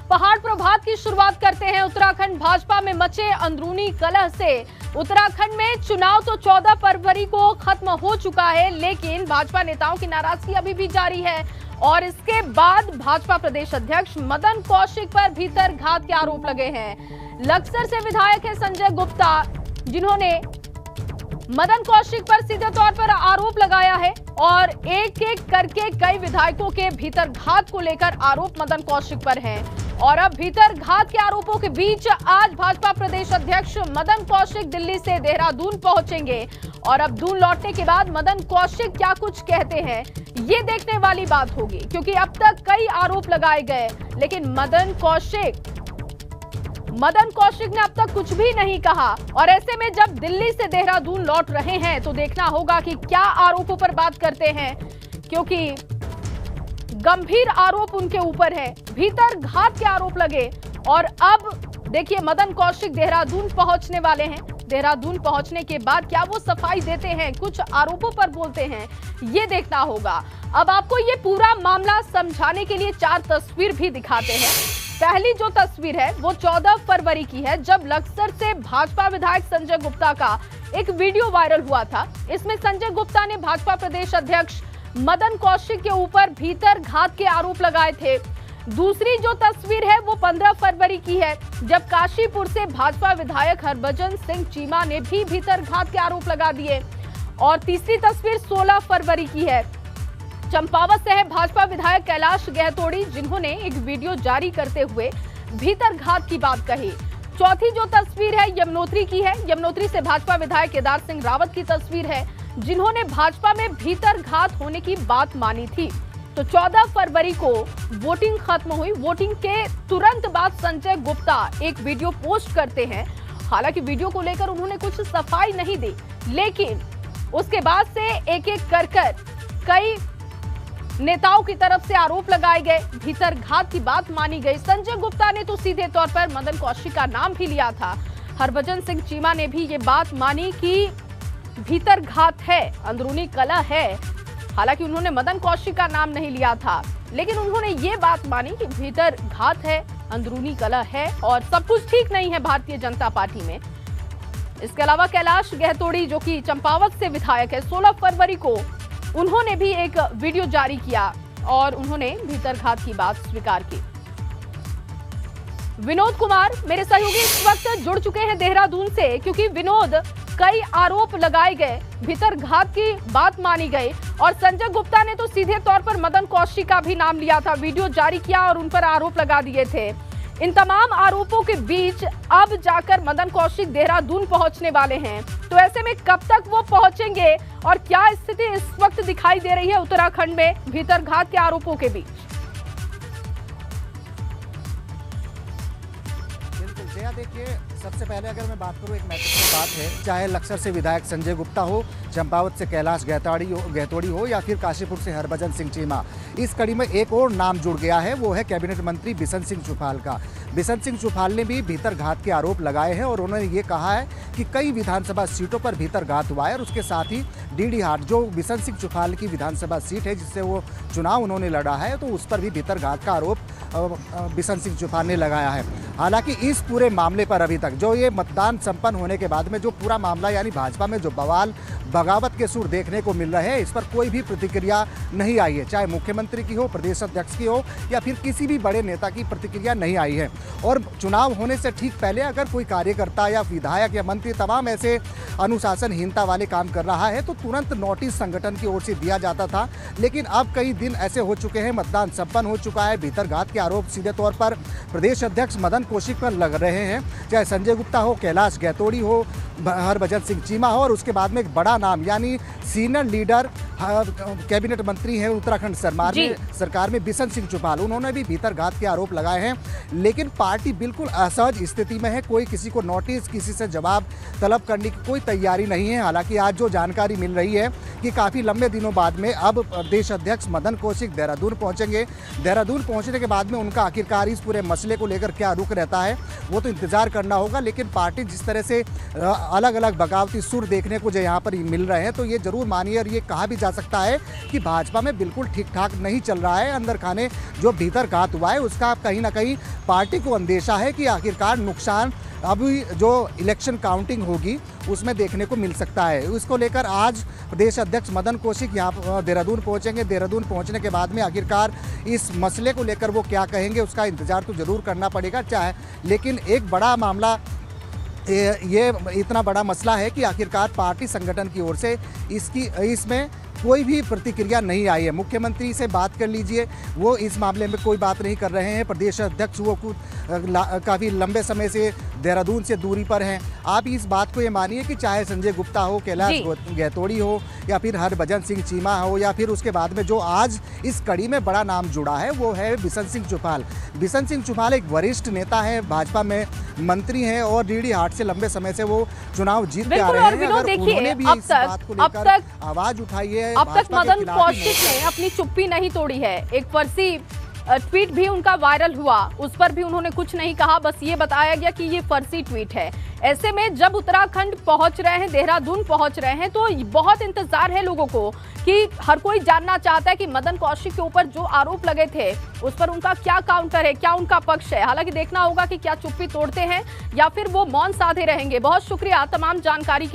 पहाड़ प्रभात की शुरुआत करते हैं। उत्तराखंड भाजपा में मचे अंदरूनी कलह से। उत्तराखंड में चुनाव तो 14 फरवरी को खत्म हो चुका है, लेकिन भाजपा नेताओं की नाराजगी अभी भी जारी है। और इसके बाद भाजपा प्रदेश अध्यक्ष मदन कौशिक पर भीतर घात के आरोप लगे हैं। लक्सर से विधायक है संजय गुप्ता, जिन्होंने मदन कौशिक पर सीधे तौर पर आरोप लगाया है और एक एक करके कई विधायकों के भीतर घात को लेकर आरोप मदन कौशिक पर हैं। और अब भीतर घात के आरोपों के बीच आज भाजपा प्रदेश अध्यक्ष मदन कौशिक दिल्ली से देहरादून पहुंचेंगे। और अब दून लौटने के बाद मदन कौशिक क्या कुछ कहते हैं, ये देखने वाली बात होगी, क्योंकि अब तक कई आरोप लगाए गए, लेकिन मदन कौशिक ने अब तक कुछ भी नहीं कहा। और ऐसे में जब दिल्ली से देहरादून लौट रहे हैं तो देखना होगा कि क्या आरोपों पर बात करते हैं, क्योंकि गंभीर आरोप उनके ऊपर है, भीतर घात के आरोप लगे। और अब देखिए मदन कौशिक देहरादून पहुंचने वाले हैं। देहरादून पहुंचने के बाद क्या वो सफाई देते हैं, कुछ आरोपों पर बोलते हैं, ये देखना होगा। अब आपको ये पूरा मामला समझाने के लिए 4 तस्वीर भी दिखाते हैं। पहली जो तस्वीर है वो 14 फरवरी की है, जब लक्सर से भाजपा विधायक संजय गुप्ता का एक वीडियो वायरल हुआ था। इसमें संजय गुप्ता ने भाजपा प्रदेश अध्यक्ष मदन कौशिक के ऊपर भीतर घात के आरोप लगाए थे। दूसरी जो तस्वीर है वो 15 फरवरी की है, जब काशीपुर से भाजपा विधायक हरभजन सिंह चीमा ने भी भीतर घात के आरोप लगा दिए। और तीसरी तस्वीर 16 फरवरी की है, चंपावत से है भाजपा विधायक कैलाश गहतोड़ी, जिन्होंने एक वीडियो जारी करते हुए भीतर घात की बात कही। चौथी जो तस्वीर है यमुनोत्री की है, यमुनोत्री से भाजपा विधायक केदार सिंह रावत की तस्वीर है, जिन्होंने भाजपा में भीतर घात होने की बात मानी थी। तो 14 फरवरी को वोटिंग खत्म हुई। वोटिंग के तुरंत बाद संजय गुप्ता एक वीडियो पोस्ट करते हैं। हालांकि वीडियो को लेकर उन्होंने कुछ सफाई नहीं दी, लेकिन उसके बाद से एक एक कर कई नेताओं की तरफ से आरोप लगाए गए, भीतर घात की बात मानी गई। संजय गुप्ता ने तो सीधे तौर पर मदन कौशिक का नाम भी लिया था। हरभजन सिंह चीमा ने भी ये बात मानी कि भीतर घात है, अंदरूनी कलह है। हालांकि उन्होंने मदन कौशिक का नाम नहीं लिया था, लेकिन उन्होंने ये बात मानी कि भीतर घात है, अंदरूनी कलह है और सब कुछ ठीक नहीं है भारतीय जनता पार्टी में। इसके अलावा कैलाश गहतोड़ी, जो कि चंपावत से विधायक है, 16 फरवरी को उन्होंने भी एक वीडियो जारी किया और उन्होंने भीतर घात की बात स्वीकार की। विनोद कुमार मेरे सहयोगी इस वक्त जुड़ चुके हैं देहरादून से, क्योंकि विनोद, कई आरोप लगाए गए, भीतर घात की बात मानी गई और संजय गुप्ता ने तो सीधे तौर पर मदन कौशिक का भी नाम लिया था, वीडियो जारी किया और उन पर आरोप लगा दिए थे। इन तमाम आरोपों के बीच अब जाकर मदन कौशिक देहरादून पहुंचने वाले हैं। तो ऐसे में कब तक वो पहुंचेंगे और क्या स्थिति इस वक्त दिखाई दे रही है उत्तराखंड में भीतर घात के आरोपों के बीच? बिल्कुल जया, देखिए सबसे पहले अगर मैं बात करूं, एक महत्वपूर्ण बात है, चाहे लक्सर से विधायक संजय गुप्ता हो, चंपावत से कैलाश गहतोड़ी हो या फिर काशीपुर से हरभजन सिंह चीमा, इस कड़ी में एक और नाम जुड़ गया है, वो है कैबिनेट मंत्री बिशन सिंह चुफाल का। बिशन सिंह चुफाल ने भी भीतर घात के आरोप लगाए हैं और उन्होंने ये कहा है कि कई विधानसभा सीटों पर भीतर घात हुआ है। और उसके साथ ही डीडीहाट, जो बिशन सिंह चुफाल की विधानसभा सीट है जिससे वो चुनाव उन्होंने लड़ा है, तो उस पर भी भीतर घात का आरोप बिशन सिंह चुफाल ने लगाया है। हालांकि इस पूरे मामले पर अभी तक जो ये मतदान संपन्न होने के बाद में जो पूरा मामला, यानी भाजपा में जो बवाल बगावत के सुर देखने को मिल रहे हैं, इस पर कोई भी प्रतिक्रिया नहीं आई है, चाहे मुख्यमंत्री की हो, प्रदेश अध्यक्ष की हो या फिर किसी भी बड़े नेता की प्रतिक्रिया नहीं आई है। और चुनाव होने से ठीक पहले अगर कोई कार्यकर्ता या विधायक या मंत्री तमाम ऐसे अनुशासनहीनता वाले काम कर रहा है तो तुरंत नोटिस संगठन की ओर से दिया जाता था। लेकिन अब कई दिन ऐसे हो चुके हैं, मतदान संपन्न हो चुका है, भीतर घात के आरोप सीधे तौर पर प्रदेश अध्यक्ष मदन कौशिक पर लग रहे हैं, चाहे संजय गुप्ता हो, कैलाश गहतोड़ी हो, हरभजन सिंह चीमा हो, और उसके बाद में एक बड़ा नाम यानी सीनियर लीडर कैबिनेट मंत्री हैं उत्तराखंड सरकार में बिशन सिंह चुफाल, उन्होंने भी भीतर घात के आरोप लगाए हैं। लेकिन पार्टी बिल्कुल असहज स्थिति में है, कोई किसी को नोटिस, किसी से जवाब तलब करने की कोई तैयारी नहीं है। हालांकि आज जो जानकारी मिल रही है कि काफ़ी लंबे दिनों बाद में अब प्रदेश अध्यक्ष मदन कौशिक देहरादून पहुंचेंगे। देहरादून पहुंचने के बाद में उनका आखिरकार इस पूरे मसले को लेकर क्या रुख रहता है वो तो इंतजार करना होगा। लेकिन पार्टी जिस तरह से अलग अलग बगावती सुर देखने को जो यहाँ पर मिल रहे हैं, तो ये जरूर मानिए और ये कहा भी जा सकता है कि भाजपा में बिल्कुल ठीक ठाक नहीं चल रहा है, अंदर खाने जो भीतर घात हुआ है उसका कहीं ना कहीं पार्टी को अंदेशा है कि आखिरकार नुकसान अभी जो इलेक्शन काउंटिंग होगी उसमें देखने को मिल सकता है। इसको लेकर आज प्रदेश अध्यक्ष मदन कौशिक यहाँ देहरादून पहुँचेंगे। देहरादून पहुँचने के बाद में आखिरकार इस मसले को लेकर वो क्या कहेंगे उसका इंतजार तो जरूर करना पड़ेगा। चाहे लेकिन एक बड़ा मामला ये इतना बड़ा मसला है कि आखिरकार पार्टी संगठन की ओर से इसमें कोई भी प्रतिक्रिया नहीं आई है। मुख्यमंत्री से बात कर लीजिए, वो इस मामले में कोई बात नहीं कर रहे हैं। प्रदेश अध्यक्ष वो काफ़ी लंबे समय से देहरादून से दूरी पर हैं। आप इस बात को ये मानिए कि चाहे संजय गुप्ता हो, कैलाश गहतोड़ी हो या फिर हरभजन सिंह चीमा हो या फिर उसके बाद में जो आज इस कड़ी में बड़ा नाम जुड़ा है वो है बिशन सिंह चुफाल। बिशन सिंह चुफाल एक वरिष्ठ नेता है, भाजपा में मंत्री हैं और डीडी हाट से लंबे समय से वो चुनाव जीत के आ रहे हैं। अगर उन्होंने भी इस बात को लेकर आवाज उठाई है, अब तक मदन कौशिक ने अपनी चुप्पी नहीं तोड़ी है। एक फर्जी ट्वीट भी उनका वायरल हुआ, उस पर भी उन्होंने कुछ नहीं कहा, बस ये बताया गया कि ये फर्जी ट्वीट है। ऐसे में जब उत्तराखंड पहुंच रहे हैं, देहरादून पहुंच रहे हैं, तो बहुत इंतजार है लोगों को कि हर कोई जानना चाहता है कि मदन कौशिक के ऊपर जो आरोप लगे थे उस पर उनका क्या काउंटर है, क्या उनका पक्ष है। हालांकि देखना होगा कि क्या चुप्पी तोड़ते हैं या फिर वो मौन साधे रहेंगे। बहुत शुक्रिया तमाम जानकारी के लिए।